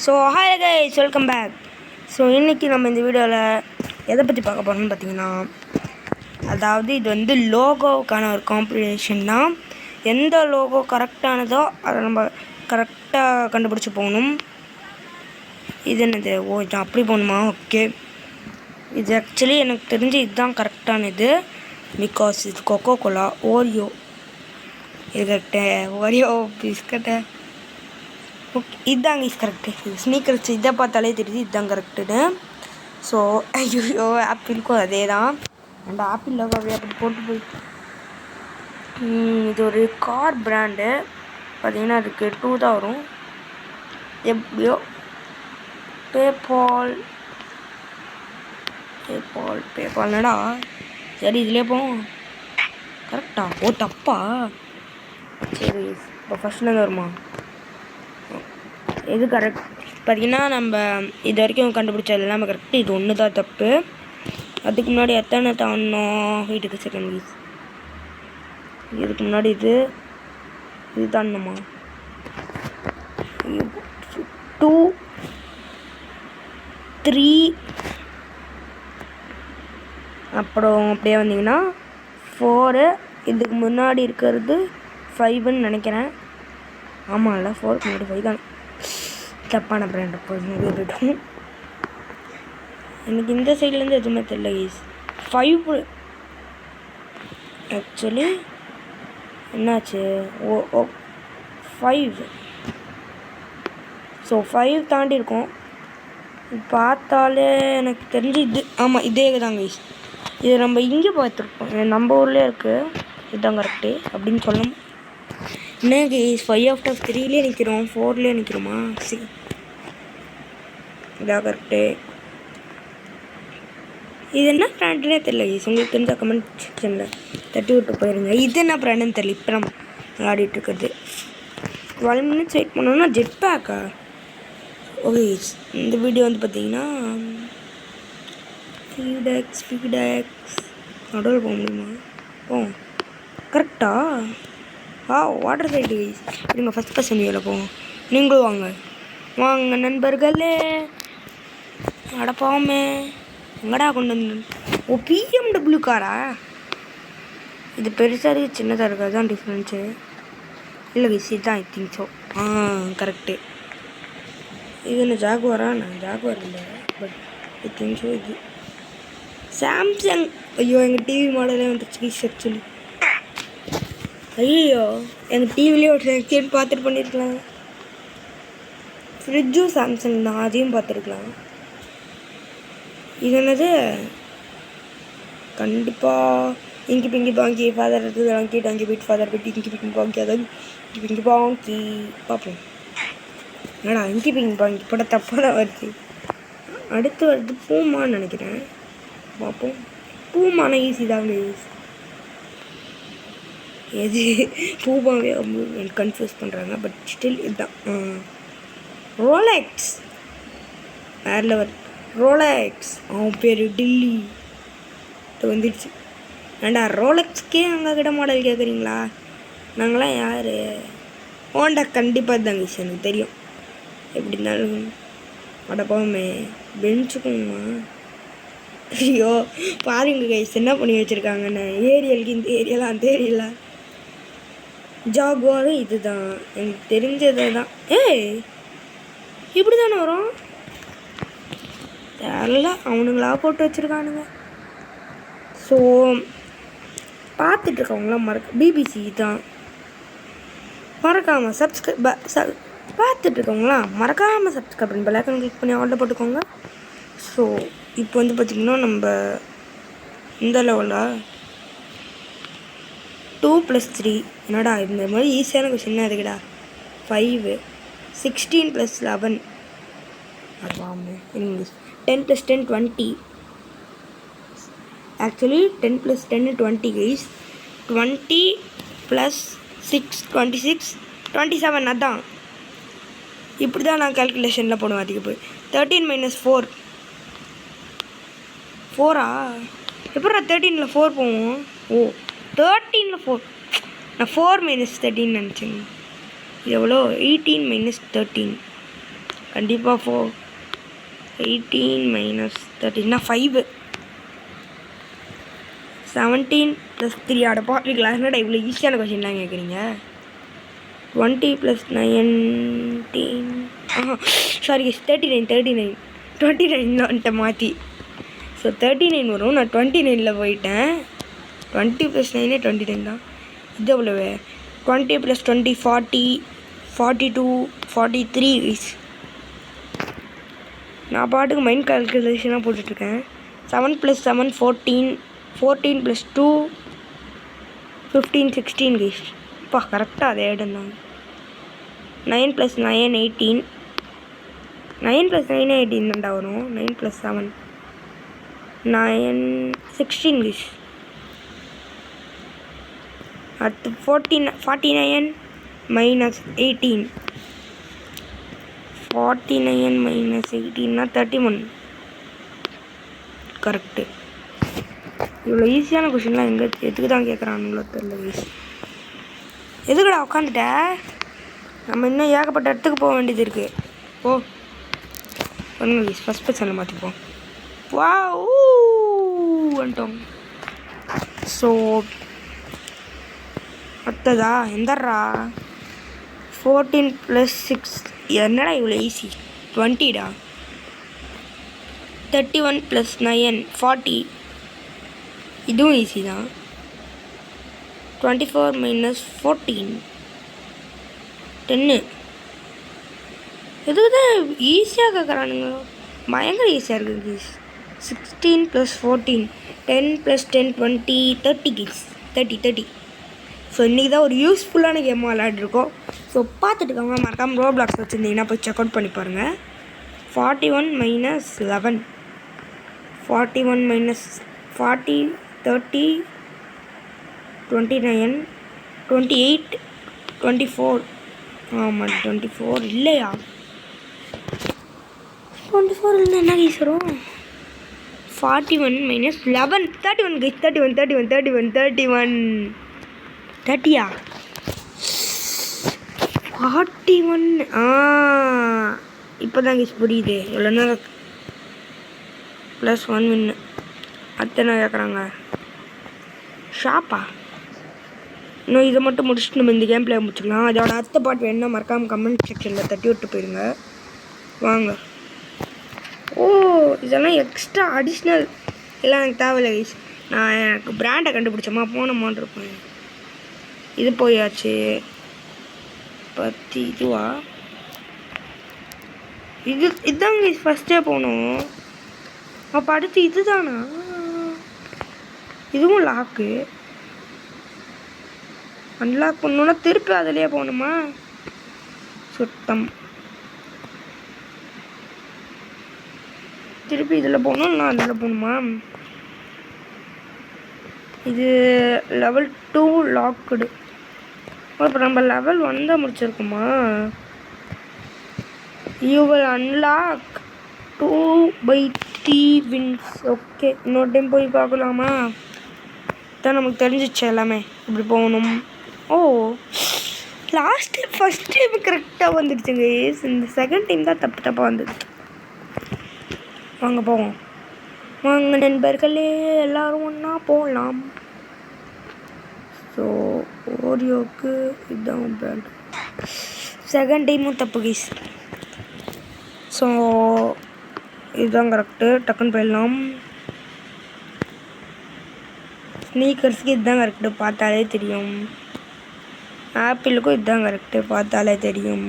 So hi guys, welcome back. So இன்றைக்கி நம்ம இந்த வீடியோவில் எதை பற்றி பார்க்க போகிறோம்னு பார்த்தீங்கன்னா, அதாவது இது வந்து லோகோவுக்கான ஒரு காம்படிஷன் தான். எந்த லோகோ கரெக்டானதோ அதை நம்ம கரெக்டாக கண்டுபிடிச்சி போகணும். இது என்னது? ஓ, இது அப்படி போகணுமா? ஓகே, இது ஆக்சுவலி எனக்கு தெரிஞ்சு இதுதான் கரெக்டான இது. பிகாஸ் இது கொக்கோ கோலா, ஓரியோ, இது கரெக்டு. ஓரியோ பிஸ்கட்டை, ஓகே, இதுதாங்க இஸ் கரெக்டு. இது ஸ்னீக்கர்ஸ், இதை பார்த்தாலே தெரியுது இதுதான் கரெக்டுன்னு. ஸோ ஐயோ, ஆப்பிளுக்கும் அதே தான். அந்த ஆப்பிள் லோகோவை அப்படி போட்டு போய் இது ஒரு கார் பிராண்டு பார்த்தீங்கன்னா அதுக்கு 2 தான் வரும். எப்படியோ பேபால்னடா. சரி, இதுலேயே போவோம். கரெக்டா? ஓ, தப்பா? சரி, இப்போ ஃபஸ்ட்லேருந்து வருமா? இது கரெக்ட். பார்த்தீங்கன்னா நம்ம இது வரைக்கும் கண்டுபிடிச்சது எல்லாமே கரெக்டு. இது ஒன்று தான் தப்பு. அதுக்கு முன்னாடி எத்தனை தாண்டணும்? வீட்டுக்கு செகண்ட் வீஸ். இதுக்கு முன்னாடி இது தாண்டணுமா? 2 3 அப்புறம் அப்படியே வந்தீங்கன்னா 4. இதுக்கு முன்னாடி இருக்கிறது 5ன்னு நினைக்கிறேன். ஆமாம், இல்லை, 4க்கு முன்னாடி 5 தான். தப்பான பிராண்ட் போயிட்டோம். எனக்கு இந்த சைட்லேருந்து எதுவுமே தெரியல கைஸ். 5 ஆக்சுவலி என்னாச்சு? ஓ 5. ஸோ 5 தாண்டி இருக்கும். பார்த்தாலே எனக்கு தெரிஞ்சு இது, ஆமாம், இதே தான் கைஸ். இது நம்ம இங்கே பார்த்துருக்கோம், நம்ம ஊர்லேயே இருக்குது. இதுதான் கரெக்டு அப்படின்னு சொல்லணும். என்ன கைஸ், 5 out of 3லேயே நிற்கிறோம், 4லேயே நிற்கிறோமா? இதான் கரெக்டு. இது என்ன ப்ராண்டுன்னே தெரியல கைஸ். உங்களுக்கு தெரிஞ்சால் கமெண்ட் செக்ஷனில் தட்டி விட்டு போயிருங்க. இது என்ன ப்ராண்டுன்னு தெரியல. இப்போ நம்ம விளையாடிட்டு இருக்குது. 12 minutes வெயிட் பண்ணோன்னா ஜெட் பேக்கா? ஓகே, இந்த வீடியோ வந்து பார்த்தீங்கன்னா ஃபீடெக்ஸ் நடுவில் போக முடியுமா? ஓ, கரெக்டா? Water side guys. இருங்க, ஃபஸ்ட் பர்சன் வியூவில் போவோம். நீங்களும் வாங்க நண்பர்களே. அடப்பாவுமே, எங்கடா கொண்டு வந்து? ஓ, BMW காரா? இது பெருசாக இருக்குது, சின்னதாக இருக்குது, அதுதான் டிஃப்ரென்ஸு. இல்லை கைஸ், இதுதான். I think so. கரெக்டு. இது என்ன ஜாகுவாரா? நான் ஜாகுவார் இல்லை, பட் ஐ திங்க் ஸோ. இது சாம்சங். ஐயோ, எங்கள் டிவி மாடலே வந்துருச்சு கைஸ். ஆக்சுவலி ஐயோ, எங்கள் டிவிலேயே ஒரு செக்ஷன் பார்த்துட்டு பண்ணியிருக்கலாம். ஃப்ரிட்ஜும் சாம்சங் தான், அதையும் பார்த்துருக்கலாம். இது என்னது? கண்டிப்பாக இங்கி பிங்கி பாங்கி ஃபாதர் இருக்குது, வாங்கி டாங்கி போயிட்டு ஃபாதர் போயிட்டு இங்கி பிங்கி பாங்கி, அதாவது இங்கி பிங்கி பாங்கி. பார்ப்போம். ஏடா இங்கி பிங்கி பாங்கி போட தப்பாக தான் வருது. அடுத்து வருது பூமான்னு நினைக்கிறேன். பார்ப்போம். பூமான ஈஸி தாங்க யூஸ். எது பூமாவே கன்ஃபியூஸ் பண்ணுறாங்க, பட் ஸ்டில் இதுதான். ரோலெக்ஸ் வேறு லெவல். ரோலெக்ஸ், அவன் பேர் டில்லி. இது வந்துடுச்சு. ஏண்டா ரோலெக்ஸ்க்கே அங்கே கிட்ட மாடல் கேட்குறீங்களா? நாங்களாம் யார்? ஹோண்டா கண்டிப்பாக தாங்க கைஸ், எனக்கு தெரியும். எப்படி இருந்தாலும் அடப்பாவுமே பெஞ்சுக்குமா? ஐயோ, பாருங்க கைஸ் என்ன பண்ணி வச்சுருக்காங்கன்னு. ஏரியலுக்கு இந்த ஏரியலாம் அந்த ஏரியல. ஜாகுவாரும் இது தான், எனக்கு தெரிஞ்சது தான். இப்படி தானே வரும்? எல்லாம் அவனுங்களா போட்டு வச்சுருக்கானுங்க. ஸோ பார்த்துட்ருக்கவங்களாம் பிபிசி தான் மறக்காமல் பார்த்துட்ருக்கவங்களாம் மறக்காமல் சப்ஸ்கிரைப் பண்ணி பெல்லைக்கான் கிளிக் பண்ணி ஆர்டர் போட்டுக்கோங்க. ஸோ இப்போ வந்து பார்த்திங்கன்னா நம்ம இந்த லெவலில் 2 + 3 என்னடா இந்த மாதிரி ஈஸியான கொஸ்டின் இருக்குடா. 5 16 + 11 அதுவாமே இங்கிலீஷ். 10 + 10 20. Actually 10 + 10 20 guys. 20 + 6 26 27. அதான் இப்படி தான் நான் கால்குலேஷனில் போடுவேன். அதிக போய் 13 - 4 4ஆ? எப்படா 13ல் 4 போவோம்? ஓ, 13ல் 4. நான் 4 - 13 நினச்சேங்க. இது எவ்வளோ? 18 - 13. கண்டிப்பாக 18 மைனஸ் 13 5. 17 + 3 அடப்பாவிங்களா, என்னடா இவ்வளோ ஈஸியான கொஷின்லாம் கேட்குறீங்க. 20 + 19 சாரி 39 29 மாற்றி. ஸோ 39 வரும். நான் 29 போயிட்டேன். 20 + 9 29 தான். இது எவ்வளவு? 20 + 20 40 42 43 கைஸ். நான் பாட்டுக்கு மைண்ட் கால்குலேஷனாக போட்டுட்ருக்கேன். 7 + 7 14 14 + 2 15 16 கைஸ். அப்பா கரெக்டாக அதே இடம் தான். 9 + 9 18. 9 + 9 18 தான்டா வரும். 9 + 7 9 16 கைஸ். அடுத்து 49 - 18. 49 - 18 31. கரெக்டு. இவ்வளோ ஈஸியான கொஷின்லாம் எதுக்கு தான் கேட்குறானுங்களோ தெரியல கைஸ். எதுக்குடா உட்காந்துட்ட? நம்ம இன்னும் ஏகப்பட்ட இடத்துக்கு போக வேண்டியது இருக்குது. பண்ணுங்க கைஸ், ஃபஸ்ட் பர்சனில் மாற்றிப்போம். வா வந்துட்டோம். ஸோ அடுத்ததா எந்தரா 14 + 6 என்னடா இவ்வளோ ஈஸி. 20டா. 31 + 9 40. இதுவும் ஈஸி தான். 24 - 14 10. எதுக்கு தான் ஈஸியாக கேட்குறானுங்களோ, பயங்கர ஈஸியாக இருக்குது கைஸ். 16 + 14 10 + 10 20 30 கைஸ். 30. ஸோ இன்றைக்கி தான் ஒரு யூஸ்ஃபுல்லான கேமாக விளையாடிருக்கோம். ஸோ பார்த்துட்டுக்கோங்க, மறக்காமல் ரோப்ளாக்ஸ் வச்சுருந்தீங்கன்னா போய் செக் அவுட் பண்ணி பாருங்கள். 41 - 11 41 - 40 30 29 28 24. ஆமாம் 24 இல்லையா? 24 இல்லைன்னா என்ன கைஸ் வரும்? 41 - 11 31 கைஸ். 31 30யா? 41. இப்போ தான் கைஸ் புரியுது. எவ்வளோ நேரம் +1 வின்னு. அடுத்த என்ன கேட்குறாங்க? ஷாப்பா? இன்னும் இதை மட்டும் முடிச்சுட்டு நம்ம இந்த கேம் பிளே முடிச்சுக்கலாம். அதோட அடுத்த பாட்டு வேணுன்னா மறக்காமல் கமெண்ட் செக்ஷனில் தட்டி விட்டு போயிடுங்க. வாங்க. இதெல்லாம் எக்ஸ்ட்ரா அடிஷ்னல் எல்லாம் எனக்கு தேவையில்லை கைஸ். நான் எனக்கு பிராண்டை கண்டுபிடிச்சோமா போனோமான் இருப்பேன். இது போயாச்சு. இதுவா? இதுதான் கைஸ் ஃபஸ்ட்டே போகணும். அப்போ அடுத்து இது தானா? இதுவும் லாக்கு. அன்லாக் பண்ணணுன்னா திருப்பி அதிலே போகணுமா? சுத்தம். திருப்பி இதில் போகணும், நான் அதில் போகணுமா? இது லெவல் 2 லாக்குடு. இப்போ நம்ம லெவல் 1 தான் முடிச்சிருக்கோமா? You will unlock 2/3 wins. Okay, இன்னொரு டைம் போய் பார்க்கலாமா? தான் நமக்கு தெரிஞ்சிச்சு எல்லாமே இப்படி போகணும். ஃபஸ்ட் டைம் கரெக்டாக வந்துடுச்சுங்க. இந்த செகண்ட் டைம் தான் தப்பாக வந்துடுச்சு. வாங்க போவோம். வாங்க நண்பர்களே, எல்லோரும் ஒன்றா போகலாம். ஸோ ஓரியோவுக்கு இதுதான் பிராண்ட். செகண்ட் டைமும் தப்பு கைஸ். ஸோ இதுதான் கரெக்டு. டக்குன்னு போயிடலாம். ஸ்னீக்கர்ஸுக்கு இதுதான் கரெக்டு, பார்த்தாலே தெரியும். ஆப்பிளுக்கும் இதுதான் கரெக்டு, பார்த்தாலே தெரியும்.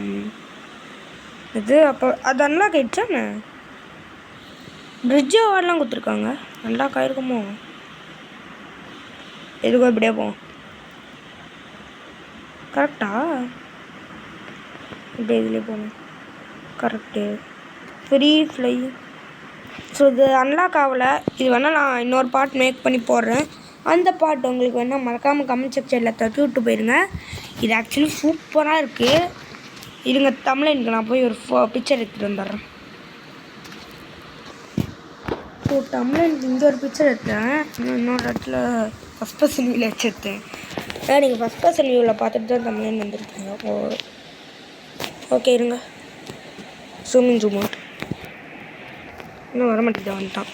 இது அப்போ அது அன்லாக் ஆகிடுச்சாண்ணே? பிரிட்ஜ் அவார்ட்லாம் கொடுத்துருக்காங்க. அன்லாக் ஆகிருக்குமோ? எதுக்கும் இப்படியே போவோம். கரெக்டா? இப்படி இதுலேயே போகணும். கரெக்டு. Free fly. ஸோ இது அன்லாக் ஆகலை. இது வேணால் நான் இன்னொரு பார்ட் மேக் பண்ணி போடுறேன். அந்த பார்ட் உங்களுக்கு வேணால் மறக்காமல் கமெண்ட் செக்ஷனில் தட்டி விட்டு போயிருங்க. இது ஆக்சுவலி சூப்பராக இருக்குது. இருங்க, தமிழனுக்கு நான் போய் ஒரு பிக்சர் எடுத்துகிட்டு வந்துடுறேன். ஸோ தமிழனுக்கு இங்கே ஒரு பிக்சர் எடுத்தேன். இன்னொரு இடத்துல ஃபஸ்ட் பர்சன் வியூவில் வச்சுருத்தேன். நீங்கள் ஃபஸ்ட் பர்சன் வியூவில் பார்த்துட்டு தான் தமிழன் வந்துருக்கீங்க. ஓகே இருங்க. Zoom out. இன்னும் வர மாட்டேங்குது, வந்துட்டான்.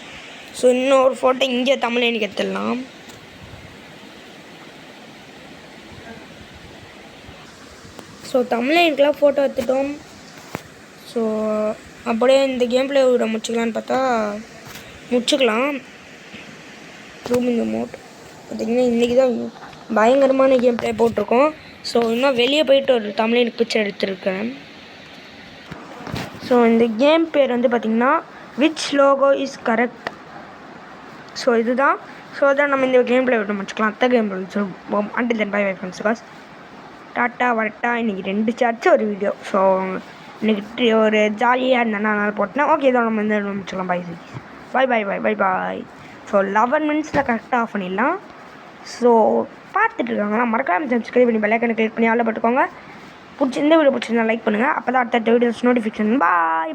ஸோ இன்னொரு ஃபோட்டோ இங்கே தமிழனுக்கு எடுத்துடலாம். ஸோ தமிழனுக்குலாம் ஃபோட்டோ எடுத்துட்டோம். ஸோ அப்படியே இந்த கேம் பிளே விட முடிச்சுக்கலான்னு பார்த்தா முடிச்சுக்கலாம். ஜூம் அவுட் பார்த்திங்கன்னா இன்றைக்கி தான் பயங்கரமான கேம் பிளே போட்டிருக்கோம். ஸோ இன்னும் வெளியே போயிட்டு ஒரு தமிழனுக்கு பிக்சர் எடுத்துருக்கேன். ஸோ இந்த கேம் பேர் வந்து பார்த்திங்கன்னா which logo is correct. So இதுதான். ஸோ அதான் நம்ம இந்த கேம் பிளே விட்டு முடிச்சுக்கலாம். அத்தை கேம் பிளே சொல்லுவோம். Until then bye friends boss. Tata வரட்டா. இன்றைக்கி 2 சார்ஜ் ஒரு வீடியோ. ஸோ இன்றைக்கி ஒரு ஜாலியாக இருந்தேன், அதனால் போட்டேன். ஓகே, இதை நம்ம இந்த முடிச்சுக்கலாம். பை. ஸோ 11 மினிட்ஸில் கரெக்டாக ஆஃப் பண்ணிடலாம். ஸோ பார்த்துட்ருக்காங்களா மறக்காம சப்ஸ்கிரைப் பண்ணி பெல்லைக்கனை கிளிக் பண்ணி ஆள போட்டுக்கோங்க. இந்த வீடியோ பிடிச்சிருந்தா லைக் பண்ணுங்கள். அப்போ தான் அடுத்த வீடியோஸ் நோட்டிஃபிகேஷன். பாய்.